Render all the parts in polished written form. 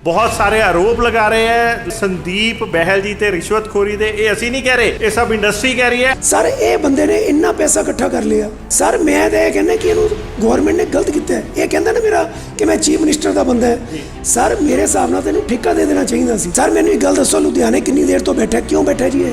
बहुत सारे आरोप लगा रहे हैं संदीप बहल जी ते रिश्वतखोरी दे। ये ਅਸੀਂ नहीं कह रहे, ये सब इंडस्ट्री कह रही है। सर ये बंदे ने इन्ना पैसा इकट्ठा कर लिया। सर मैं तो यह कहना कि गवर्नमेंट ने गलत किया है। ये कहता ना मेरा कि मैं चीफ मिनिस्टर का बंदा है। सर मेरे हिसाब ਨਾਲ तेन ठेका दे देना चाहिए सी। सर मैंने गल दसो लुधियाने कितनी देर तो बैठा, क्यों बैठा जी?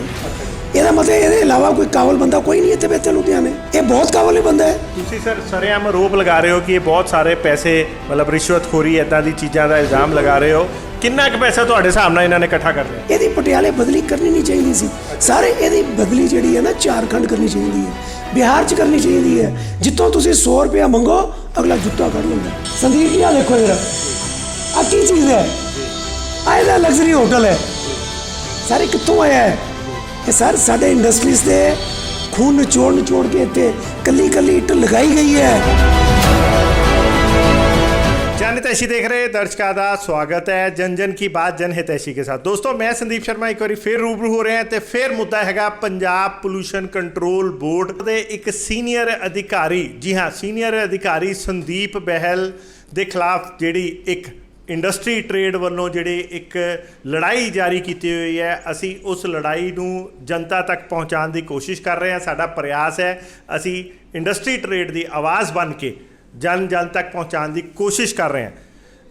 ਇਹਦਾ मतलब ਇਹਦੇ ਇਲਾਵਾ ਕੋਈ ਕਾਬਲ ਬੰਦਾ ਕੋਈ ਨਹੀਂ ਇੱਥੇ ਬੈਠਾ ਲੁਧਿਆਣੇ। ਇਹ ਬਹੁਤ ਕਾਬਲ ਬੰਦਾ ਹੈ। ਤੁਸੀਂ ਸਰ ਸਰੇਆਮ ਆਰੋਪ ਲਗਾ ਰਹੇ ਹੋ ਕਿ ਇਹ ਬਹੁਤ ਸਾਰੇ ਪੈਸੇ ਮਤਲਬ ਰਿਸ਼ਵਤਖੋਰੀ ਇਦਾਂ ਦੀ ਚੀਜ਼ਾਂ ਦਾ ਇਲਜ਼ਾਮ ਲਗਾ ਰਹੇ ਹੋ। ਕਿੰਨਾ ਕੁ ਪੈਸਾ ਤੁਹਾਡੇ ਹਿਸਾਬ ਨਾਲ ਇਹਨਾਂ ਨੇ ਇਕੱਠਾ ਕਰ ਲਿਆ? ਇਹਦੀ ਪਟਿਆਲੇ ਬਦਲੀ ਕਰਨੀ ਨਹੀਂ ਚਾਹੀਦੀ ਸੀ। ਸਾਰੇ ਇਹਦੀ ਬਦਲੀ ਜਿਹੜੀ ਹੈ ਨਾ ਝਾਰਖੰਡ ਕਰਨੀ ਚਾਹੀਦੀ ਹੈ, ਬਿਹਾਰ 'ਚ ਕਰਨੀ ਚਾਹੀਦੀ ਹੈ। ਜਿੱਥੋਂ ਤੁਸੀਂ 100 ਰੁਪਇਆ ਮੰਗੋ ਅਗਲਾ ਜੁੱਤਾ ਕੱਢ ਲੈਂਦਾ। ਸੰਦੀਪ ਜੀ ਆ ਦੇਖੋ ਜਰਾ, ਆ ਕੀ ਚੀਜ਼ ਹੈ? ਆ ਇਹਦਾ ਲਗਜ਼ਰੀ ਹੋਟਲ ਹੈ। ਸਾਰੇ ਕਿੱਥੋਂ ਆਇਆ ਹੈ? ਇਹ ਸਰ ਸਾਡੇ ਇੰਡਸਟਰੀਜ਼ ਦੇ ਖੂਨ ਨਿਚੋੜ ਕੇ ਇੱਥੇ ਕੱਲੀ ਕੱਲੀ ਇੱਟ ਲਗਾਈ ਗਈ ਹੈ। जन हितैषी देख रहे दर्शकों का स्वागत है जन जन की बात जन हितैषी के साथ। दोस्तों मैं संदीप शर्मा एक बार फिर रूबरू हो रहे हैं तो फिर मुद्दा हैगा पंजाब पोल्यूशन कंट्रोल बोर्ड के एक सीनियर अधिकारी, जी हाँ सीनियर अधिकारी संदीप बहल के खिलाफ जी एक इंडस्ट्री ट्रेड वालों जी एक लड़ाई जारी की हुई है। असी उस लड़ाई नूं जनता तक पहुँचाने की कोशिश कर रहे हैं। साडा प्रयास है असी इंडस्ट्री ट्रेड की आवाज़ बन के जन जन तक पहुँचाने की कोशिश कर रहे हैं।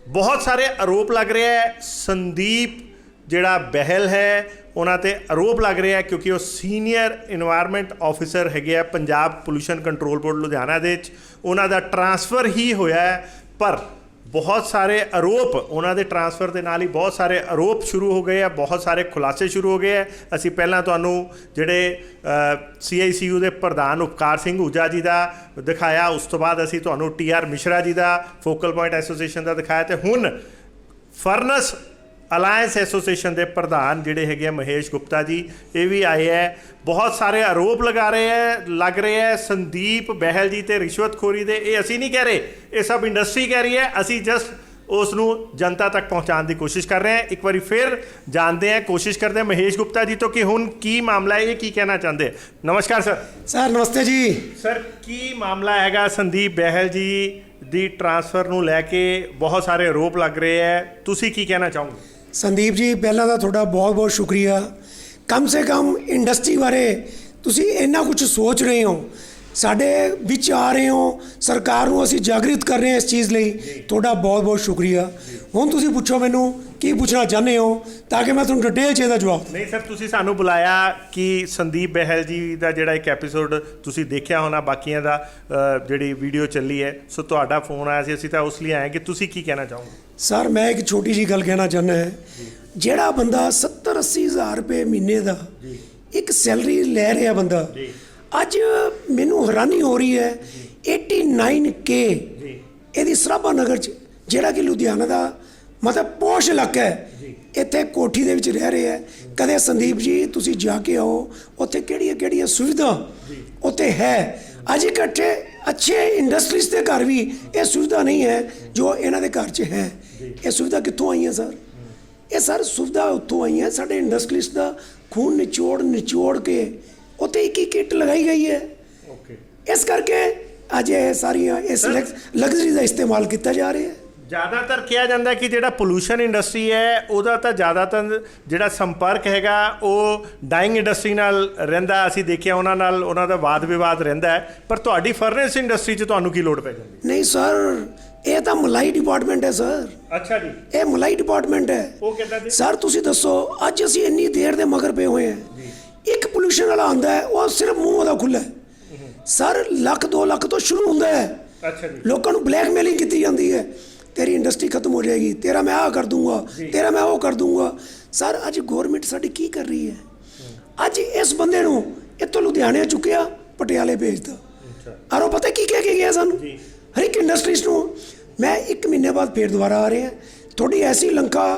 बहुत सारे आरोप लग रहे हैं संदीप जिहड़ा बहल है उन्हां ते आरोप लग रहे हैं क्योंकि वो सीनियर इन्वायरमेंट ऑफिसर हैगे आ Punjab pollution control board Ludhiana दे विच। उन्हां दा ट्रांसफर ही होया है, पर बहुत सारे आरोप उन्होंने ट्रांसफर के नाल ही बहुत सारे आरोप शुरू हो गए हैं, बहुत सारे खुलासे शुरू हो गए हैं। असी पहला तुहानू जिहड़े CICU के प्रधान उपकार सिंह ऊजा जी का दिखाया, उस तो बाद असी तुहानू TR मिश्रा जी का फोकल पॉइंट एसोसीएशन का दिखाया, तो हुण फरनस अलायंस एसोसीएशन के प्रधान जिहड़े हैगे महेश गुप्ता जी ये भी आए हैं। बहुत सारे आरोप लग रहे हैं संदीप बहल जी ते रिश्वतखोरी दे। ये असी नहीं कह रहे, ये सब इंडस्ट्री कह रही है। असी जस्ट उसनू जनता तक पहुँचाने की कोशिश कर रहे हैं। एक बार फिर जानते हैं, कोशिश करते हैं महेश गुप्ता जी तो कि हुण की मामला है, ये की कहना चाहते हैं। नमस्कार सर। सर नमस्ते जी। सर की मामला हैगा संदीप बहल जी दी ट्रांसफर नू लैके बहुत सारे आरोप लग रहे हैं, तुसी की कहना चाहोगे? संदीप जी पहला तो थोड़ा बहुत बहुत शुक्रिया। कम से कम इंडस्ट्री बारे तुसी इन्ना कुछ सोच रहे हो, साढ़े विच आ रहे हो, सरकार को असी जागृत कर रहे हैं इस चीज़ ਲਈ। थोड़ा बहुत बहुत शुक्रिया। ਹੁਣ ਤੁਸੀਂ ਪੁੱਛੋ ਮੈਨੂੰ ਕੀ ਪੁੱਛਣਾ ਚਾਹੁੰਦੇ ਹੋ ਤਾਂ ਕਿ ਮੈਂ ਤੁਹਾਨੂੰ ਡਿਟੇਲ 'ਚ ਇਹਦਾ ਜਵਾਬ ਨਹੀਂ ਸਰ, ਤੁਸੀਂ ਸਾਨੂੰ ਬੁਲਾਇਆ ਕਿ ਸੰਦੀਪ ਬਹਿਲ ਜੀ ਦਾ ਜਿਹੜਾ ਇੱਕ ਐਪੀਸੋਡ ਤੁਸੀਂ ਦੇਖਿਆ ਹੋਣਾ, ਬਾਕੀਆਂ ਦਾ ਜਿਹੜੀ ਵੀਡੀਓ ਚੱਲੀ ਹੈ, ਸੋ ਤੁਹਾਡਾ ਫੋਨ ਆਇਆ ਸੀ, ਅਸੀਂ ਤਾਂ ਉਸ ਲਈ ਆਏ ਕਿ ਤੁਸੀਂ ਕੀ ਕਹਿਣਾ ਚਾਹੋਗੇ? ਸਰ ਮੈਂ ਇੱਕ ਛੋਟੀ ਜਿਹੀ ਗੱਲ ਕਹਿਣਾ ਚਾਹੁੰਦਾ ਹੈ। ਜਿਹੜਾ ਬੰਦਾ 70-80 ਹਜ਼ਾਰ ਰੁਪਏ ਮਹੀਨੇ ਦਾ ਇੱਕ ਸੈਲਰੀ ਲੈ ਰਿਹਾ ਬੰਦਾ, ਅੱਜ ਮੈਨੂੰ ਹੈਰਾਨੀ ਹੋ ਰਹੀ ਹੈ 89K ਇਹਦੀ ਸਰਾਭਾ ਨਗਰ 'ਚ, ਜਿਹੜਾ ਕਿ ਲੁਧਿਆਣਾ ਦਾ ਮਤਲਬ ਪੋਸ਼ ਇਲਾਕਾ ਹੈ, ਇੱਥੇ ਕੋਠੀ ਦੇ ਵਿੱਚ ਰਹਿ ਰਹੇ ਹੈ। ਕਦੇ ਸੰਦੀਪ ਜੀ ਤੁਸੀਂ ਜਾ ਕੇ ਆਓ, ਉੱਥੇ ਕਿਹੜੀਆਂ ਕਿਹੜੀਆਂ ਸੁਵਿਧਾ ਉੱਥੇ ਹੈ। ਅੱਜ ਇਕੱਠੇ ਅੱਛੇ ਇੰਡਸਟਰੀਜ਼ ਦੇ ਘਰ ਵੀ ਇਹ ਸੁਵਿਧਾ ਨਹੀਂ ਹੈ ਜੋ ਇਹਨਾਂ ਦੇ ਘਰ 'ਚ ਹੈ। ਇਹ ਸੁਵਿਧਾ ਕਿੱਥੋਂ ਆਈਆਂ ਸਰ? ਇਹ ਸਰ ਸੁਵਿਧਾ ਉੱਥੋਂ ਆਈਆਂ ਸਾਡੇ ਇੰਡਸਟਰੀਜ਼ ਦਾ ਖੂਨ ਨਿਚੋੜ ਕੇ ਉੱਥੇ ਇੱਕ ਇੱਟ ਲਗਾਈ ਗਈ ਹੈ। ਇਸ ਕਰਕੇ ਅੱਜ ਇਹ ਸਾਰੀਆਂ ਇਸ ਲਗਜ਼ਰੀ ਦਾ ਇਸਤੇਮਾਲ ਕੀਤਾ ਜਾ ਰਿਹਾ ਹੈ। ਜ਼ਿਆਦਾਤਰ ਕਿਹਾ ਜਾਂਦਾ ਕਿ ਜਿਹੜਾ ਪੋਲੂਸ਼ਨ ਇੰਡਸਟਰੀ ਹੈ ਉਹਦਾ ਤਾਂ ਜ਼ਿਆਦਾਤਰ ਜਿਹੜਾ ਸੰਪਰਕ ਹੈਗਾ ਉਹ ਡਾਈਂਗ ਇੰਡਸਟਰੀ ਨਾਲ ਰਹਿੰਦਾ। ਅਸੀਂ ਦੇਖਿਆ ਉਹਨਾਂ ਨਾਲ ਉਹਨਾਂ ਦਾ ਵਾਦ ਵਿਵਾਦ ਰਹਿੰਦਾ ਹੈ, ਪਰ ਤੁਹਾਡੀ ਫਰਨੈਸ ਇੰਡਸਟਰੀ 'ਚ ਤੁਹਾਨੂੰ ਕੀ ਲੋੜ ਪੈ ਜਾਂਦੀ? ਨਹੀਂ ਸਰ, ਇਹ ਤਾਂ ਮਲਾਈ ਡਿਪਾਰਟਮੈਂਟ ਹੈ ਸਰ। ਅੱਛਾ ਜੀ, ਇਹ ਮਲਾਈ ਡਿਪਾਰਟਮੈਂਟ ਹੈ। ਉਹ ਕਿੱਦਾਂ ਜੀ? ਸਰ ਤੁਸੀਂ ਦੱਸੋ, ਅੱਜ ਅਸੀਂ ਇੰਨੀ ਦੇਰ ਦੇ ਮਗਰ ਪਏ ਹੋਏ ਹਾਂ। ਇੱਕ ਪੋਲੂਸ਼ਨ ਵਾਲਾ ਆਉਂਦਾ ਹੈ, ਉਹ ਸਿਰਫ ਮੂੰਹ ਉਹਦਾ ਖੁੱਲ੍ਹਾ ਹੈ ਸਰ, 1-2 ਲੱਖ ਤੋਂ ਸ਼ੁਰੂ ਹੁੰਦਾ ਹੈ। ਅੱਛਾ ਜੀ। ਲੋਕਾਂ ਨੂੰ ਬਲੈਕਮੇਲਿੰਗ ਕੀਤੀ ਜਾਂਦੀ ਹੈ, तेरी इंडस्ट्री खत्म हो जाएगी, तेरा मैं आ कर दूंगा, तेरा मैं वो कर दूंगा। सर अज गौरमेंट साडी की कर रही है? अज इस बंदे नूं इत्थों लुधियाने चुकिया पटियाले भेजता, और वो पता की कह के गया सानू हर एक इंडस्ट्रीज नूं। मैं 1 महीने बाद फिर दोबारा आ रहे हैं, थोड़ी ऐसी लंका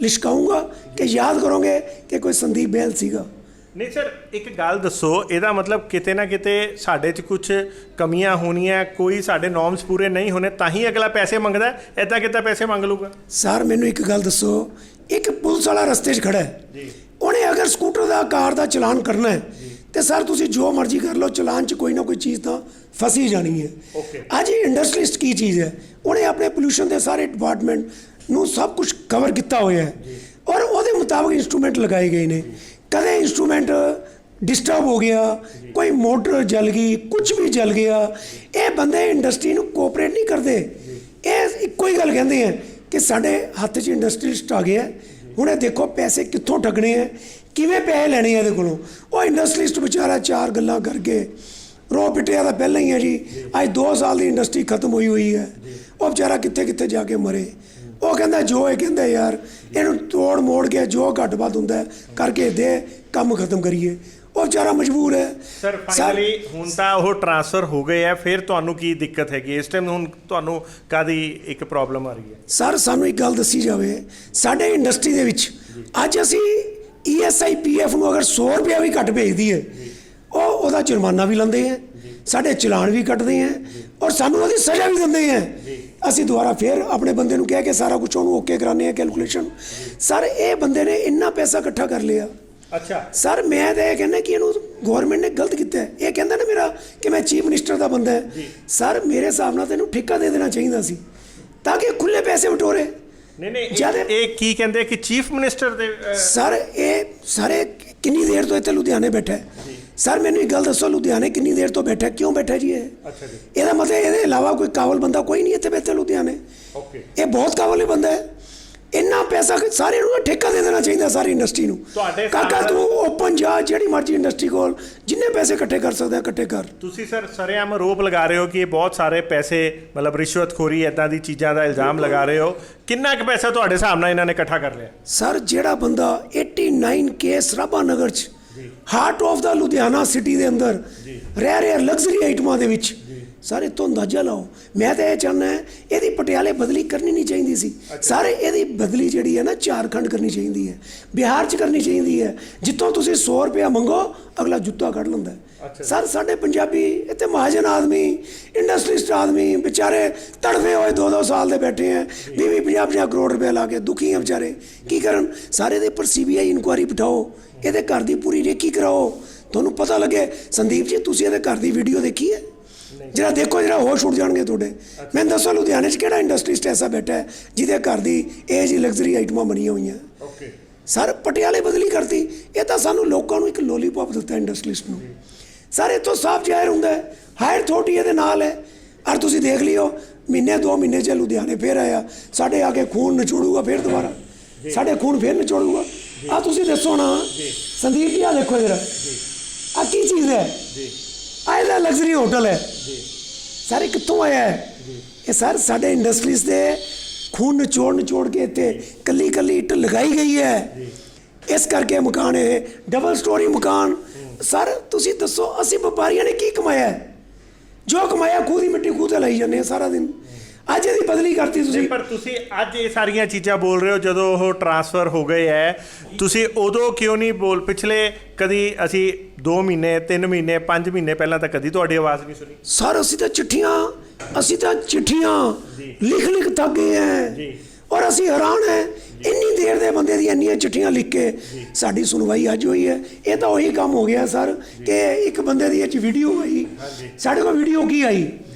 लिशकाऊंगा कि याद करोगे कि कोई संदीप बहल सीगा। नहीं सर, एक गल दसो, ਇਹਦਾ मतलब किते ना किते साढ़े च कुछ कमियां होनियां, कोई साढ़े नॉर्म्स पूरे नहीं होने ਤਾਂ ਹੀ अगला पैसे मंगदा है, इदा कितना पैसे मंग लूगा? सर मैनू एक गल दसो, एक पुलिस वाला रस्ते 'ਚ खड़ा है, उन्हें अगर स्कूटर का कार का चलान करना है तो सर तुसी जो मर्जी कर लो, चलान 'ਚ कोई ना कोई चीज़ तो फसी जानी है। अज इंडस्ट्रीस्ट की चीज़ है, उन्हें अपने पोल्यूशन के सारे डिपार्टमेंट ਨੂੰ ਸਭ ਕੁਝ ਕਵਰ ਕੀਤਾ ਹੋਇਆ ਹੈ ਔਰ ਉਹਦੇ ਮੁਤਾਬਕ ਇੰਸਟਰੂਮੈਂਟ ਲਗਾਏ ਗਏ ਨੇ। ਕਦੇ ਇੰਸਟਰੂਮੈਂਟ ਡਿਸਟਰਬ ਹੋ ਗਿਆ, ਕੋਈ ਮੋਟਰ ਜਲ ਗਈ, ਕੁਝ ਵੀ ਜਲ ਗਿਆ, ਇਹ ਬੰਦੇ ਇੰਡਸਟਰੀ ਨੂੰ ਕੋਆਪਰੇਟ ਨਹੀਂ ਕਰਦੇ। ਇਹ ਇੱਕੋ ਹੀ ਗੱਲ ਕਹਿੰਦੇ ਆ ਕਿ ਸਾਡੇ ਹੱਥ 'ਚ ਇੰਡਸਟਰੀਸਟ ਆ ਗਿਆ, ਹੁਣ ਇਹ ਦੇਖੋ ਪੈਸੇ ਕਿੱਥੋਂ ਠੱਗਣੇ ਆ, ਕਿਵੇਂ ਪੈਸੇ ਲੈਣੇ ਆ ਇਹਦੇ ਕੋਲੋਂ। ਉਹ ਇੰਡਸਟਰੀਸਟ ਵਿਚਾਰਾ ਚਾਰ ਗੱਲਾਂ ਕਰਕੇ ਰੋ ਪਿੱਟਿਆ ਤਾਂ ਪਹਿਲਾਂ ਹੀ ਹੈ ਜੀ। ਅੱਜ 2 ਸਾਲ ਦੀ ਇੰਡਸਟਰੀ ਖਤਮ ਹੋਈ ਹੈ, ਉਹ ਵਿਚਾਰਾ ਕਿੱਥੇ ਕਿੱਥੇ ਜਾ ਕੇ ਮਰੇ। ਉਹ ਕਹਿੰਦਾ ਜੋ ਇਹ ਕਹਿੰਦਾ ਯਾਰ ਇਹਨੂੰ ਤੋੜ ਮੋੜ ਕੇ ਜੋ ਘੱਟ ਵੱਧ ਹੁੰਦਾ ਕਰਕੇ ਦੇ, ਕੰਮ ਖਤਮ ਕਰੀਏ। ਉਹ ਵਿਚਾਰਾ ਮਜਬੂਰ ਹੈ। ਸਰ ਫਾਈਨਲੀ ਹੁਣ ਤਾਂ ਉਹ ਟ੍ਰਾਂਸਫਰ ਹੋ ਗਏ ਆ, ਫਿਰ ਤੁਹਾਨੂੰ ਕੀ ਦਿੱਕਤ ਹੈਗੀ ਇਸ ਟਾਈਮ? ਹੁਣ ਤੁਹਾਨੂੰ ਕਾਹਦੀ ਇੱਕ ਪ੍ਰੋਬਲਮ ਆ ਰਹੀ ਹੈ? ਸਰ ਸਾਨੂੰ ਇੱਕ ਗੱਲ ਦੱਸੀ ਜਾਵੇ, ਸਾਡੇ ਇੰਡਸਟਰੀ ਦੇ ਵਿੱਚ ਅੱਜ ਅਸੀਂ ESI PF ਨੂੰ ਅਗਰ 100 ਰੁਪਇਆ ਵੀ ਘੱਟ ਭੇਜਦੀ ਹੈ, ਉਹਦਾ ਜੁਰਮਾਨਾ ਵੀ ਲੈਂਦੇ ਹੈ, ਸਾਡੇ ਚਲਾਨ ਵੀ ਕੱਟਦੇ ਹੈ ਔਰ ਸਾਨੂੰ ਉਹਦੀ ਸਜ਼ਾ ਵੀ ਦਿੰਦੇ ਹੈ। ਅਸੀਂ ਦੁਬਾਰਾ ਫਿਰ ਆਪਣੇ ਬੰਦੇ ਨੂੰ ਕਹਿ ਕੇ ਸਾਰਾ ਕੁਝ ਉਹਨੂੰ ਓਕੇ ਕਰਾਉਂਦੇ ਹਾਂ ਕੈਲਕੂਲੇਸ਼ਨ। ਸਰ ਇਹ ਬੰਦੇ ਨੇ ਇੰਨਾ ਪੈਸਾ ਇਕੱਠਾ ਕਰ ਲਿਆ। ਅੱਛਾ ਸਰ ਮੈਂ ਤਾਂ ਇਹ ਕਹਿੰਦਾ ਕਿ ਇਹਨੂੰ ਗਵਰਨਮੈਂਟ ਨੇ ਗਲਤ ਕੀਤਾ ਹੈ। ਇਹ ਕਹਿੰਦਾ ਨਾ ਮੇਰਾ ਕਿ ਮੈਂ ਚੀਫ ਮਿਨਿਸਟਰ ਦਾ ਬੰਦਾ ਹੈ। ਸਰ ਮੇਰੇ ਹਿਸਾਬ ਨਾਲ ਤੈਨੂੰ ਠੇਕਾ ਦੇ ਦੇਣਾ ਚਾਹੀਦਾ ਸੀ ਤਾਂ ਕਿ ਖੁੱਲੇ ਪੈਸੇ ਬਟੋਰੇ। ਨਹੀਂ ਇਹ ਕੀ ਕਹਿੰਦੇ ਕਿ ਚੀਫ ਮਿਨਿਸਟਰ ਦੇ? ਸਰ ਇਹ ਸਾਰੇ ਕਿੰਨੀ ਦੇਰ ਤੋਂ ਇੱਥੇ ਲੁਧਿਆਣੇ ਬੈਠਾ ਹੈ। ਸਰ ਮੈਨੂੰ ਇੱਕ ਗੱਲ ਦੱਸੋ, ਲੁਧਿਆਣੇ ਕਿੰਨੀ ਦੇਰ ਤੋਂ ਬੈਠਾ, ਕਿਉਂ ਬੈਠਾ ਜੀ ਇਹ? ਅੱਛਾ ਜੀ। ਇਹਦਾ ਮਤਲਬ ਇਹਦੇ ਇਲਾਵਾ ਕੋਈ ਕਾਬਲ ਬੰਦਾ ਕੋਈ ਨਹੀਂ ਇੱਥੇ ਬੈਠਾ ਲੁਧਿਆਣੇ। ਓਕੇ ਇਹ ਬਹੁਤ ਕਾਬਲ ਬੰਦਾ ਹੈ। ਇੰਨਾ ਪੈਸਾ ਸਾਰੇ ਨੂੰ ਠੇਕਾ ਦੇ ਦੇਣਾ ਚਾਹੀਦਾ ਸਾਰੀ ਇੰਡਸਟਰੀ ਨੂੰ। ਕਾਕਾ ਤੂੰ ਓਪਨ ਜਾ, ਜਿਹੜੀ ਮਰਜ਼ੀ ਇੰਡਸਟਰੀ ਕੋਲ ਜਿੰਨੇ ਪੈਸੇ ਇਕੱਠੇ ਕਰ ਸਕਦਾ ਇਕੱਠੇ ਕਰ। ਤੁਸੀਂ ਸਰ ਸਰੇਆਮ ਆਰੋਪ ਲਗਾ ਰਹੇ ਹੋ ਕਿ ਇਹ ਬਹੁਤ ਸਾਰੇ ਪੈਸੇ ਮਤਲਬ ਰਿਸ਼ਵਤਖੋਰੀ ਇੱਦਾਂ ਦੀ ਚੀਜ਼ਾਂ ਦਾ ਇਲਜ਼ਾਮ ਲਗਾ ਰਹੇ ਹੋ। ਕਿੰਨਾ ਕੁ ਪੈਸਾ ਤੁਹਾਡੇ ਹਿਸਾਬ ਨਾਲ ਇਹਨਾਂ ਨੇ ਇਕੱਠਾ ਕਰ ਲਿਆ? ਸਰ ਜਿਹੜਾ ਬੰਦਾ 89 ਕੇ ਸਰਾਭਾ ਨਗਰ 'ਚ heart of the Ludhiana city ਦੇ ਅੰਦਰ ਰਹਿ ਰਿਹਾ ਲਗਜ਼ਰੀ ਆਈਟਮਾਂ ਦੇ ਵਿੱਚ, ਸਾਰੇ ਤੋਂ ਅੰਦਾਜ਼ਾ ਲਾਓ। ਮੈਂ ਤਾਂ ਇਹ ਚਾਹੁੰਦਾ ਇਹਦੀ ਪਟਿਆਲੇ ਬਦਲੀ ਕਰਨੀ ਨਹੀਂ ਚਾਹੀਦੀ ਸੀ। ਸਾਰੇ ਇਹਦੀ ਬਦਲੀ ਜਿਹੜੀ ਹੈ ਨਾ ਝਾਰਖੰਡ ਕਰਨੀ ਚਾਹੀਦੀ ਹੈ, ਬਿਹਾਰ 'ਚ ਕਰਨੀ ਚਾਹੀਦੀ ਹੈ। ਜਿੱਥੋਂ ਤੁਸੀਂ 100 ਰੁਪਇਆ ਮੰਗੋ ਅਗਲਾ ਜੁੱਤਾ ਕੱਢ ਲੈਂਦਾ। ਸਰ ਸਾਡੇ ਪੰਜਾਬੀ ਇੱਥੇ ਮਹਾਜਨ ਆਦਮੀ, ਇੰਡਸਟਰੀਸਟ ਆਦਮੀ ਵਿਚਾਰੇ ਤੜਫੇ ਹੋਏ 2-2 ਸਾਲ ਦੇ ਬੈਠੇ ਹੈ, 20-50 ਕਰੋੜ ਰੁਪਏ ਲਾ ਕੇ ਦੁਖੀ ਹੈ ਵਿਚਾਰੇ। ਕੀ ਕਰਨ? ਸਾਰੇ ਦੇ ਉੱਪਰ CBI ਇਨਕੁਆਇਰੀ ਬਿਠਾਓ, ਇਹਦੇ ਘਰ ਦੀ ਪੂਰੀ ਰੇਕੀ ਕਰਾਓ, ਤੁਹਾਨੂੰ ਪਤਾ ਲੱਗੇ। ਸੰਦੀਪ ਜੀ ਤੁਸੀਂ ਇਹਦੇ ਘਰ ਦੀ ਵੀਡੀਓ ਦੇਖੀ ਹੈ? ਜਰਾ ਦੇਖੋ, ਜਰਾ ਹੋਸ਼ ਉੱਡ ਜਾਣਗੇ ਤੁਹਾਡੇ। ਮੈਨੂੰ ਦੱਸੋ ਲੁਧਿਆਣੇ 'ਚ ਕਿਹੜਾ ਇੰਡਸਟਰੀਸਟ ਐਸਾ ਬੈਠਾ ਹੈ ਜਿਹਦੇ ਘਰ ਦੀ ਇਹ ਜਿਹੀ ਲਗਜ਼ਰੀ ਆਈਟਮਾਂ ਬਣੀਆਂ ਹੋਈਆਂ? ਸਰ ਪਟਿਆਲੇ ਬਦਲੀ ਕਰਤੀ। ਇਹ ਤਾਂ ਸਾਨੂੰ ਲੋਕਾਂ ਨੂੰ ਇੱਕ ਲੋਲੀਪੌਪ ਦਿੱਤਾ ਇੰਡਸਟਰੀਸਟ ਨੂੰ। ਸਰ ਇੱਥੋਂ ਸਾਫ਼ ਜ਼ਾਹਿਰ ਹੁੰਦਾ ਹੈ ਹਾਇਰ ਅਥਾਰਟੀ ਇਹਦੇ ਨਾਲ ਹੈ। ਔਰ ਤੁਸੀਂ ਦੇਖ ਲਿਓ ਮਹੀਨੇ 2 ਮਹੀਨੇ 'ਚ ਲੁਧਿਆਣੇ ਫਿਰ ਆਇਆ, ਸਾਡੇ ਆ ਕੇ ਖੂਨ ਨਿਚੋੜੂਗਾ ਫਿਰ ਦੁਬਾਰਾ, ਸਾਡੇ ਖੂਨ ਫਿਰ ਨਿਚੋੜੂਗਾ। ਆ ਤੁਸੀਂ ਦੱਸੋ ਨਾ ਸੰਦੀਪ ਜੀ, ਆ ਦੇਖੋ ਜਰਾ, ਆ ਕੀ ਚੀਜ਼ ਹੈ? ਆ ਇਹਦਾ ਲਗਜ਼ਰੀ ਹੋਟਲ ਹੈ। ਸਾਰੇ ਕਿੱਥੋਂ ਆਇਆ ਹੈ ਇਹ? ਸਰ ਸਾਡੇ ਇੰਡਸਟਰੀਜ਼ ਦੇ ਖੂਨ ਨਿਚੋੜ ਕੇ ਇੱਥੇ ਕੱਲੀ ਕੱਲੀ ਇੱਟ ਲਗਾਈ ਗਈ ਹੈ। ਇਸ ਕਰਕੇ ਮਕਾਨ ਇਹ ਡਬਲ ਸਟੋਰੀ ਮਕਾਨ। ਸਰ ਤੁਸੀਂ ਦੱਸੋ ਅਸੀਂ ਵਪਾਰੀਆਂ ਨੇ ਕੀ ਕਮਾਇਆ ਹੈ? ਜੋ ਕਮਾਇਆ ਖੂਹ ਦੀ ਮਿੱਟੀ ਖੂਹ ਤੇ ਲਾਈ ਜਾਂਦੇ ਆ ਸਾਰਾ ਦਿਨ। ਅੱਜ ਇਹਦੀ ਬਦਲੀ ਕਰਤੀ ਤੁਸੀਂ। ਪਰ ਤੁਸੀਂ ਅੱਜ ਇਹ ਸਾਰੀਆਂ ਚੀਜ਼ਾਂ ਬੋਲ ਰਹੇ ਹੋ ਜਦੋਂ ਉਹ ਟ੍ਰਾਂਸਫਰ ਹੋ ਗਏ ਹੈ, ਤੁਸੀਂ ਉਦੋਂ ਕਿਉਂ ਨਹੀਂ ਪਿਛਲੇ ਕਦੀ ਅਸੀਂ 2 ਮਹੀਨੇ 3 ਮਹੀਨੇ 5 ਮਹੀਨੇ ਪਹਿਲਾਂ ਤਾਂ ਕਦੀ ਤੁਹਾਡੀ ਆਵਾਜ਼ ਨਹੀਂ ਸੁਣੀ? ਸਰ ਅਸੀਂ ਤਾਂ ਚਿੱਠੀਆਂ ਲਿਖ ਥੱਕ ਗਏ ਹੈ ਔਰ ਅਸੀਂ ਹੈਰਾਨ ਹੈ ਇੰਨੀ ਦੇਰ ਦੇ ਬੰਦੇ ਦੀ ਇੰਨੀਆਂ ਚਿੱਠੀਆਂ ਲਿਖ ਕੇ ਸਾਡੀ ਸੁਣਵਾਈ ਅੱਜ ਹੋਈ ਹੈ। ਇਹ ਤਾਂ ਉਹੀ ਕੰਮ ਹੋ ਗਿਆ ਸਰ ਕਿ ਇੱਕ ਬੰਦੇ ਦੀ ਇਹ ਵੀਡੀਓ ਆਈ, ਸਾਡੇ ਕੋਲ ਵੀਡੀਓ ਕੀ ਆਈ?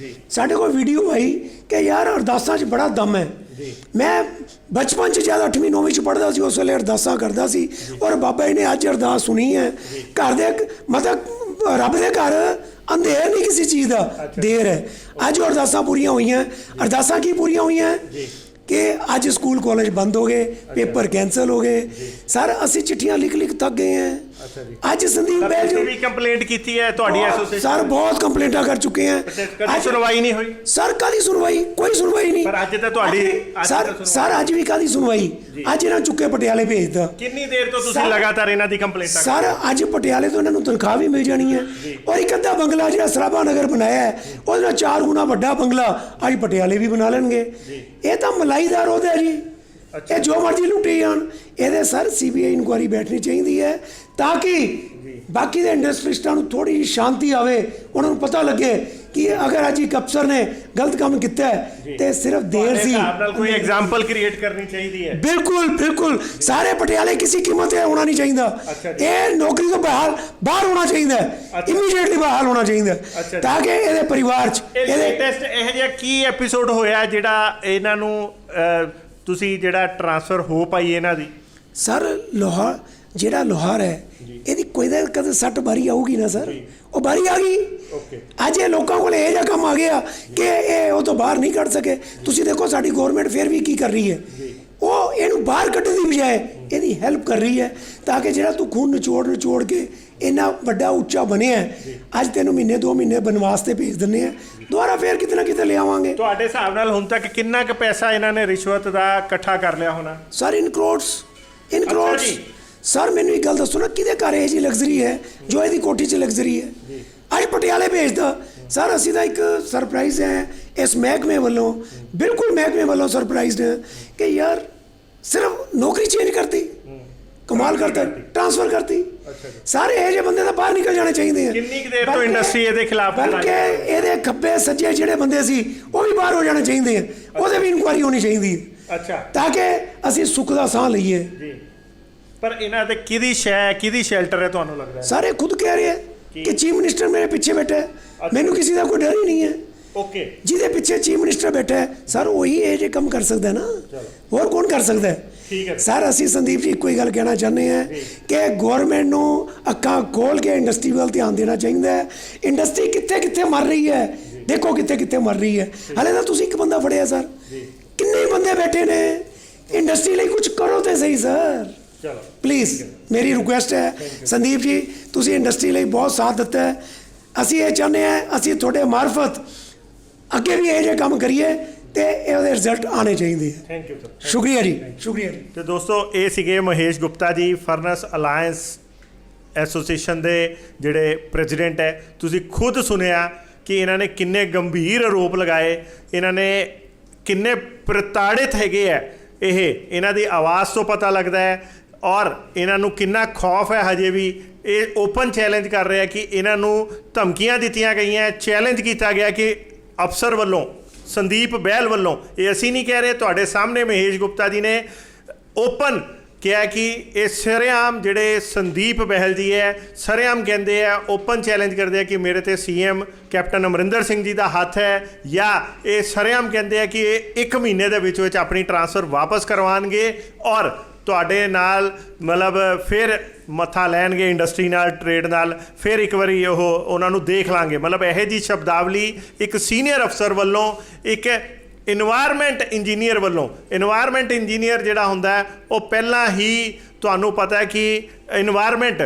ਸਾਡੇ ਕੋਲ ਵੀਡੀਓ ਆਈ ਕਿ ਯਾਰ ਅਰਦਾਸਾਂ 'ਚ ਬੜਾ ਦਮ ਹੈ। ਮੈਂ ਬਚਪਨ 'ਚ ਜਦ 8ਵੀਂ 9ਵੀਂ 'ਚ ਪੜ੍ਹਦਾ ਸੀ ਉਸ ਵੇਲੇ ਅਰਦਾਸਾਂ ਕਰਦਾ ਸੀ ਔਰ ਬਾਬਾ ਜੀ ਨੇ ਅੱਜ ਅਰਦਾਸ ਸੁਣੀ ਹੈ। ਘਰ ਦੇ ਮਤਲਬ ਰੱਬ ਦੇ ਘਰ ਅੰਧੇਰ ਨਹੀਂ ਕਿਸੇ ਚੀਜ਼ ਦਾ, ਦੇਰ ਹੈ। ਅੱਜ ਉਹ ਅਰਦਾਸਾਂ ਪੂਰੀਆਂ ਹੋਈਆਂ। ਅਰਦਾਸਾਂ ਕੀ ਪੂਰੀਆਂ ਹੋਈਆਂ ਕਿ ਅੱਜ ਸਕੂਲ ਕਾਲਜ ਬੰਦ ਹੋ ਗਏ, ਪੇਪਰ ਕੈਂਸਲ ਹੋ ਗਏ। ਸਰ ਅਸੀਂ ਚਿੱਠੀਆਂ ਲਿਖ ਥੱਕ ਗਏ ਹੈ। ਅੱਜ ਸੰਦੀਪ ਬੈਲ ਜੀ ਵੀ ਕੰਪਲੇਂਟ ਕੀਤੀ ਹੈ ਤੁਹਾਡੀ ਐਸੋਸੀਏਸ਼ਨ? ਸਰ ਬਹੁਤ ਕੰਪਲੇਂਟਾਂ ਕਰ ਚੁੱਕੇ ਹੈ। ਅੱਜ ਸੁਣਵਾਈ ਨਹੀਂ ਹੋਈ? ਸਰ ਕਾਹਦੀ ਸੁਣਵਾਈ? ਕੋਈ ਸੁਣਵਾਈ ਨਹੀਂ। ਪਰ ਅੱਜ ਤਾਂ ਤੁਹਾਡੀ ਸਰ ਅੱਜ ਵੀ ਕਾਹਦੀ ਸੁਣਵਾਈ? ਅੱਜ ਇਹਨਾਂ ਚੁੱਕੇ ਪਟਿਆਲੇ ਭੇਜਦਾ। ਕਿੰਨੀ ਦੇਰ ਤੋਂ ਤੁਸੀਂ ਲਗਾਤਾਰ ਇਹਨਾਂ ਦੀ ਕੰਪਲੇਂਟਾਂ? ਸਰ ਅੱਜ ਪਟਿਆਲੇ ਤੋਂ ਇਹਨਾਂ ਨੂੰ ਤਨਖਾਹ ਵੀ ਮਿਲ ਜਾਣੀ ਹੈ ਔਰ ਇੱਕ ਅੱਧਾ ਬੰਗਲਾ ਜਿਹੜਾ ਸਰਾਭਾ ਨਗਰ ਬਣਾਇਆ ਹੈ ਉਹਦੇ ਨਾਲ 4 ਗੁਣਾ ਵੱਡਾ ਬੰਗਲਾ ਅੱਜ ਪਟਿਆਲੇ ਵੀ ਬਣਾ ਲੈਣਗੇ। ਇਹ ਤਾਂ ਮਲਾਈ ਦਾ ਰੋਦ ਹੈ ਜੀ। ਇਹ ਜੋ ਮਰਜ਼ੀ ਲੁੱਟੀ ਜਾਣ। ਇਹਦੇ ਸਰ CBI ਇਨਕੁਆਇਰੀ ਬੈਠਣੀ ਚਾਹੀਦੀ ਹੈ ਤਾਂ ਕਿ ਬਾਕੀ ਦੇ ਇੰਡਸਟਰੀਸਟਾਂ ਨੂੰ ਥੋੜੀ ਜਿਹੀ ਸ਼ਾਂਤੀ ਆਵੇ, ਉਹਨਾਂ ਨੂੰ ਪਤਾ ਲੱਗੇ ਕਿ ਅਗਰ ਅੱਜ ਇੱਕ ਅਫਸਰ ਨੇ ਗਲਤ ਕੰਮ ਕੀਤਾ ਹੈ ਤੇ ਸਿਰਫ ਦੇਰ ਸੀ। ਕੋਈ ਐਗਜ਼ਾਮਪਲ ਕ੍ਰੀਏਟ ਕਰਨੀ ਚਾਹੀਦੀ ਹੈ। ਬਿਲਕੁਲ ਸਾਰੇ ਪਟਿਆਲੇ ਕਿਸੇ ਕੀਮਤ ਤੇ ਹੋਣਾ ਨਹੀਂ ਚਾਹੀਦਾ। ਇਹ ਨੌਕਰੀ ਤੋਂ ਬਾਹਰ ਹੋਣਾ ਚਾਹੀਦਾ, ਇਮੀਡੀਏਟਲੀ ਬਾਹਰ ਹੋਣਾ ਚਾਹੀਦਾ ਤਾਂ ਕਿ ਇਹਦੇ ਪਰਿਵਾਰ 'ਚ ਇਹਦੇ ਟੈਸਟ ਇਹ ਜਿਹਾ ਕੀ ਐਪੀਸੋਡ ਹੋਇਆ ਜਿਹੜਾ ਇਹਨਾਂ ਨੂੰ ਤੁਸੀਂ ਜਿਹੜਾ ਟ੍ਰਾਂਸਫਰ ਹੋ ਪਾਈ ਇਹਨਾਂ ਦੀ? ਸਰ ਲੋਹਾ ਜਿਹੜਾ ਲੋਹਾਰ ਹੈ ਇਹਦੀ ਕੋਈ ਤਾਂ ਕਦੇ ਸੱਟ ਬਾਰੀ ਆਊਗੀ ਨਾ ਸਰ, ਉਹ ਬਾਰੀ ਆ ਗਈ। ਓਕੇ, ਅੱਜ ਇਹ ਲੋਕਾਂ ਕੋਲ ਇਹ ਜਿਹਾ ਕੰਮ ਆ ਗਿਆ ਕਿ ਇਹ ਉਹ ਤੋਂ ਬਾਹਰ ਨਹੀਂ ਕੱਢ ਸਕੇ। ਤੁਸੀਂ ਦੇਖੋ ਸਾਡੀ ਗਵਰਨਮੈਂਟ ਫਿਰ ਵੀ ਕੀ ਕਰ ਰਹੀ ਹੈ, ਉਹ ਇਹਨੂੰ ਬਾਹਰ ਕੱਢਣ ਦੀ ਬਜਾਏ ਇਹਦੀ ਹੈਲਪ ਕਰ ਰਹੀ ਹੈ ਤਾਂ ਕਿ ਜਿਹੜਾ ਤੂੰ ਖੂਨ ਨਿਚੋੜ ਕੇ ਇੰਨਾ ਵੱਡਾ ਉੱਚਾ ਬਣਿਆ, ਅੱਜ ਤੈਨੂੰ ਮਹੀਨੇ 2 ਮਹੀਨੇ ਬਨਵਾਸ ਤੇ ਭੇਜ ਦਿੰਦੇ ਆ, ਦੁਬਾਰਾ ਫੇਰ ਕਿਤੇ ਨਾ ਕਿਤੇ ਲਿਆਵਾਂਗੇ। ਤੁਹਾਡੇ ਹਿਸਾਬ ਨਾਲ ਹੁਣ ਤੱਕ ਕਿੰਨਾ ਕੁ ਪੈਸਾ ਇਹਨਾਂ ਨੇ ਰਿਸ਼ਵਤ ਦਾ ਇਕੱਠਾ ਕਰ ਲਿਆ ਹੋਣਾ? ਸਰ ਇਨ ਕਰੋੜਸ ਜੀ। ਸਰ ਮੈਨੂੰ ਇੱਕ ਗੱਲ ਦੱਸੋ ਨਾ, ਕਿਹਦੇ ਘਰ ਇਹ ਜੀ ਲਗਜ਼ਰੀ ਹੈ ਜੋ ਇਹਦੀ ਕੋਠੀ 'ਚ ਲਗਜ਼ਰੀ ਹੈ? ਅੱਜ ਪਟਿਆਲੇ ਭੇਜਦਾ ਸਰ। ਅਸੀਂ ਤਾਂ ਇੱਕ ਸਰਪ੍ਰਾਈਜ਼ ਹੈ ਇਸ ਮਹਿਕਮੇ ਵੱਲੋਂ, ਬਿਲਕੁਲ ਮਹਿਕਮੇ ਵੱਲੋਂ ਸਰਪ੍ਰਾਈਜ਼ਡ ਹੈ ਕਿ ਯਾਰ ਸਿਰਫ ਨੌਕਰੀ ਚੇਂਜ ਕਰਤੀ, ਕਮਾਲ ਕਰਤਾ, ਟ੍ਰਾਂਸਫਰ ਕਰਤੀ। ਸਾਰੇ ਇਹ ਜਿਹੇ ਬੰਦੇ ਤਾਂ ਬਾਹਰ ਨਿਕਲ ਜਾਣੇ ਚਾਹੀਦੇ ਆ। ਕਿੰਨੀ ਕੁ ਦੇਰ ਤੋਂ ਇੰਡਸਟਰੀ ਇਹਦੇ ਖਿਲਾਫ ਬਲਕਿ ਇਹਦੇ ਖੱਬੇ ਸੱਜੇ ਜਿਹੜੇ ਬੰਦੇ ਸੀ ਉਹ ਵੀ ਬਾਹਰ ਹੋ ਜਾਣੇ ਚਾਹੀਦੇ ਆ, ਉਹਦੇ ਵੀ ਇਨਕੁਆਇਰੀ ਹੋਣੀ ਚਾਹੀਦੀ ਹੈ। ਅੱਛਾ, ਤਾਂ ਕਿ ਅਸੀਂ ਸੁੱਖ ਦਾ ਸਾਹ ਲਈਏ। ਜੀ, ਪਰ ਇਹਨਾਂ ਤੇ ਕਿਹਦੀ ਸ਼ੈਲਟਰ ਹੈ ਤੁਹਾਨੂੰ ਲੱਗਦਾ ਹੈ? ਸਾਰੇ ਖੁਦ ਕਹਿ ਰਹੇ ਹੈ ਕਿ ਚੀਫ ਮਿਨਿਸਟਰ ਮੇਰੇ ਪਿੱਛੇ ਬੈਠਾ ਹੈ, ਮੈਨੂੰ ਕਿਸੇ ਦਾ ਕੋਈ ਡਰ ਹੀ ਨਹੀਂ ਹੈ। ਓਕੇ, ਜਿਹਦੇ ਪਿੱਛੇ ਚੀਫ ਮਿਨਿਸਟਰ ਬੈਠਾ ਹੈ ਸਰ ਉਹੀ ਇਹ ਜੇ ਕੰਮ ਕਰ ਸਕਦਾ ਨਾ, ਹੋਰ ਕੌਣ ਕਰ ਸਕਦਾ ਹੈ? ਠੀਕ ਹੈ ਸਰ ਅਸੀਂ ਸੰਦੀਪ ਜੀ ਇੱਕੋ ਹੀ ਗੱਲ ਕਹਿਣਾ ਚਾਹੁੰਦੇ ਹਾਂ ਕਿ ਗਵਰਨਮੈਂਟ ਨੂੰ ਅੱਖਾਂ ਖੋਲ ਕੇ ਇੰਡਸਟਰੀ ਵੱਲ ਧਿਆਨ ਦੇਣਾ ਚਾਹੀਦਾ ਹੈ। ਇੰਡਸਟਰੀ ਕਿੱਥੇ ਕਿੱਥੇ ਮਰ ਰਹੀ ਹੈ, ਦੇਖੋ ਕਿੱਥੇ ਕਿੱਥੇ ਮਰ ਰਹੀ ਹੈ। ਹਾਲੇ ਤਾਂ ਤੁਸੀਂ ਇੱਕ ਬੰਦਾ ਫੜਿਆ ਸਰ, ਕਿੰਨੇ ਬੰਦੇ ਬੈਠੇ ਨੇ। ਇੰਡਸਟਰੀ ਲਈ ਕੁਝ ਕਰੋ ਤੇ ਸਹੀ ਸਰ, ਚਲੋ ਪਲੀਜ਼ ਮੇਰੀ ਰਿਕੁਐਸਟ ਹੈ। ਸੰਦੀਪ ਜੀ ਤੁਸੀਂ ਇੰਡਸਟਰੀ ਲਈ ਬਹੁਤ ਸਾਥ ਦਿੱਤਾ ਹੈ, ਅਸੀਂ ਇਹ ਚਾਹੁੰਦੇ ਹਾਂ ਅਸੀਂ ਤੁਹਾਡੇ ਮਾਰਫਤ ਅੱਗੇ ਵੀ ਇਹ ਜਿਹੇ ਕੰਮ ਕਰੀਏ ਤੇ ਇਹਦੇ ਰਿਜ਼ਲਟ ਆਉਣੇ ਚਾਹੀਦੇ ਹੈ। ਥੈਂਕ ਯੂ ਸਰ, ਸ਼ੁਕਰੀਆ ਜੀ, ਸ਼ੁਕਰੀਆ ਜੀ। ਤੇ ਦੋਸਤੋ ਇਹ ਸੀਗੇ Mahesh Gupta ji, furnace alliance association ਦੇ ਜਿਹੜੇ ਪ੍ਰੈਜ਼ੀਡੈਂਟ ਹੈ। ਤੁਸੀਂ ਖੁਦ ਸੁਣਿਆ ਕਿ ਇਹਨਾਂ ਨੇ ਕਿੰਨੇ ਗੰਭੀਰ ਆਰੋਪ ਲਗਾਏ, ਇਹਨਾਂ ਨੇ ਕਿੰਨੇ ਪ੍ਰਤਾੜਿਤ ਹੈਗੇ ਹੈ। ਇਹ ਇਹਨਾਂ ਦੀ ਆਵਾਜ਼ ਤੋਂ ਪਤਾ ਲੱਗਦਾ ਹੈ ਔਰ ਇਹਨਾਂ ਨੂੰ ਕਿੰਨਾ ਖੌਫ ਹੈ। ਹਜੇ ਵੀ ਇਹ ਓਪਨ ਚੈਲੰਜ ਕਰ ਰਿਹਾ ਕਿ ਇਹਨਾਂ ਨੂੰ ਧਮਕੀਆਂ ਦਿੱਤੀਆਂ ਗਈਆਂ, ਚੈਲੰਜ ਕੀਤਾ ਗਿਆ ਕਿ ਅਫਸਰ ਵੱਲੋਂ, ਸੰਦੀਪ ਬਹਿਲ ਵੱਲੋਂ, ਇਹ ਅਸੀਂ ਨਹੀਂ ਕਹਿ ਰਹੇ, ਤੁਹਾਡੇ ਸਾਹਮਣੇ ਮਹੇਸ਼ ਗੁਪਤਾ ਜੀ ਨੇ ਓਪਨ ਕਿਹਾ ਕਿ ਇਹ ਸਰੇਆਮ ਜਿਹੜੇ ਸੰਦੀਪ ਬਹਿਲ ਜੀ ਹੈ ਸਰੇਆਮ ਕਹਿੰਦੇ ਆ, ਓਪਨ ਚੈਲੰਜ ਕਰਦੇ ਆ ਕਿ ਮੇਰੇ ਤੇ ਸੀਐਮ ਕੈਪਟਨ ਅਮਰਿੰਦਰ ਸਿੰਘ ਜੀ ਦਾ ਹੱਥ ਹੈ, ਜਾਂ ਇਹ ਸਰੇਆਮ ਕਹਿੰਦੇ ਆ ਕਿ ਇਹ 1 ਮਹੀਨੇ ਦੇ ਵਿੱਚ ਆਪਣੀ ਟ੍ਰਾਂਸਫਰ ਵਾਪਸ ਕਰਵਾਉਣਗੇ ਔਰ ਤੁਹਾਡੇ ਨਾਲ ਮਤਲਬ ਫਿਰ ਮੱਥਾ ਲੈਣਗੇ ਇੰਡਸਟਰੀ ਨਾਲ, ਟ੍ਰੇਡ ਨਾਲ, ਫਿਰ ਇੱਕ ਵਾਰੀ ਉਹਨਾਂ ਨੂੰ ਦੇਖ ਲਾਂਗੇ। ਮਤਲਬ ਇਹੋ ਜਿਹੀ ਸ਼ਬਦਾਵਲੀ ਇੱਕ ਸੀਨੀਅਰ ਅਫਸਰ ਵੱਲੋਂ, ਇੱਕ ਇਨਵਾਇਰਮੈਂਟ ਇੰਜੀਨੀਅਰ ਵੱਲੋਂ। ਇਨਵਾਇਰਮੈਂਟ ਇੰਜੀਨੀਅਰ ਜਿਹੜਾ ਹੁੰਦਾ ਉਹ ਪਹਿਲਾਂ ਹੀ ਤੁਹਾਨੂੰ ਪਤਾ ਹੈ ਕਿ ਇਨਵਾਇਰਮੈਂਟ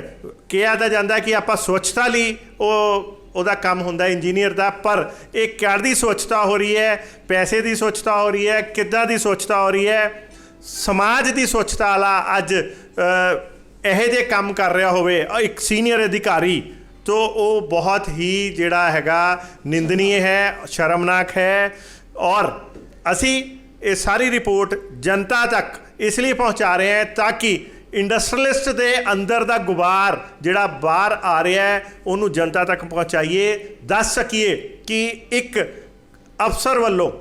ਕਿਹਾ ਤਾਂ ਜਾਂਦਾ ਕਿ ਆਪਾਂ ਸਵੱਛਤਾ ਲਈ ਉਹਦਾ ਕੰਮ ਹੁੰਦਾ ਇੰਜੀਨੀਅਰ ਦਾ, ਪਰ ਇਹ ਕਾਹਦੀ ਸਵੱਛਤਾ ਹੋ ਰਹੀ ਹੈ? ਪੈਸੇ ਦੀ ਸਵੱਛਤਾ ਹੋ ਰਹੀ ਹੈ, ਕਿੱਦਾਂ ਦੀ ਸਵੱਛਤਾ ਹੋ ਰਹੀ ਹੈ? ਸਮਾਜ ਦੀ ਸਵੱਛਤਾ ਵਾਲਾ ਅੱਜ ਇਹੋ ਜਿਹੇ ਕੰਮ ਕਰ ਰਿਹਾ ਹੋਵੇ ਇੱਕ ਸੀਨੀਅਰ ਅਧਿਕਾਰੀ, ਤਾਂ ਉਹ ਬਹੁਤ ਹੀ ਜਿਹੜਾ ਹੈਗਾ ਨਿੰਦਨੀय ਹੈ, ਸ਼ਰਮਨਾਕ ਹੈ। ਔਰ ਅਸੀਂ ਇਹ ਸਾਰੀ ਰਿਪੋਰਟ ਜਨਤਾ ਤੱਕ ਇਸ ਲਈ ਪਹੁੰਚਾ ਰਹੇ ਹਾਂ ਤਾਂ ਕਿ ਇੰਡਸਟਰੀਲਿਸਟ ਦੇ ਅੰਦਰ ਦਾ ਗੁਬਾਰ ਜਿਹੜਾ ਬਾਹਰ ਆ ਰਿਹਾ ਹੈ ਉਹਨੂੰ ਜਨਤਾ ਤੱਕ ਪਹੁੰਚਾਈਏ, ਦੱਸ ਸਕੀਏ ਕਿ ਇੱਕ ਅਫਸਰ ਵੱਲੋਂ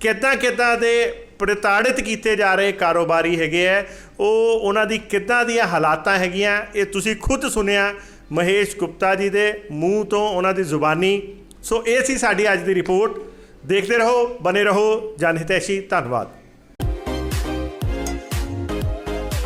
ਕਿੱਦਾਂ ਦੇ ਪ੍ਰਤਾੜਿਤ ਕੀਤੇ ਜਾ ਰਹੇ ਕਾਰੋਬਾਰੀ ਹੈਗੇ ਹੈ, ਉਹ ਉਹਨਾਂ ਦੀ ਕਿੱਦਾਂ ਦੀਆਂ ਹਾਲਾਤਾਂ ਹੈਗੀਆਂ। ਇਹ ਤੁਸੀਂ ਖੁਦ ਸੁਣਿਆ ਮਹੇਸ਼ ਗੁਪਤਾ ਜੀ ਦੇ ਮੂੰਹ ਤੋਂ, ਉਹਨਾਂ ਦੀ ਜ਼ੁਬਾਨੀ। ਸੋ ਇਹ ਸੀ ਸਾਡੀ ਅੱਜ ਦੀ ਰਿਪੋਰਟ। ਦੇਖਦੇ ਰਹੋ, ਬਨੇ ਰਹੋ ਜਨ ਹਿਤੈਸ਼ੀ। ਧੰਨਵਾਦ।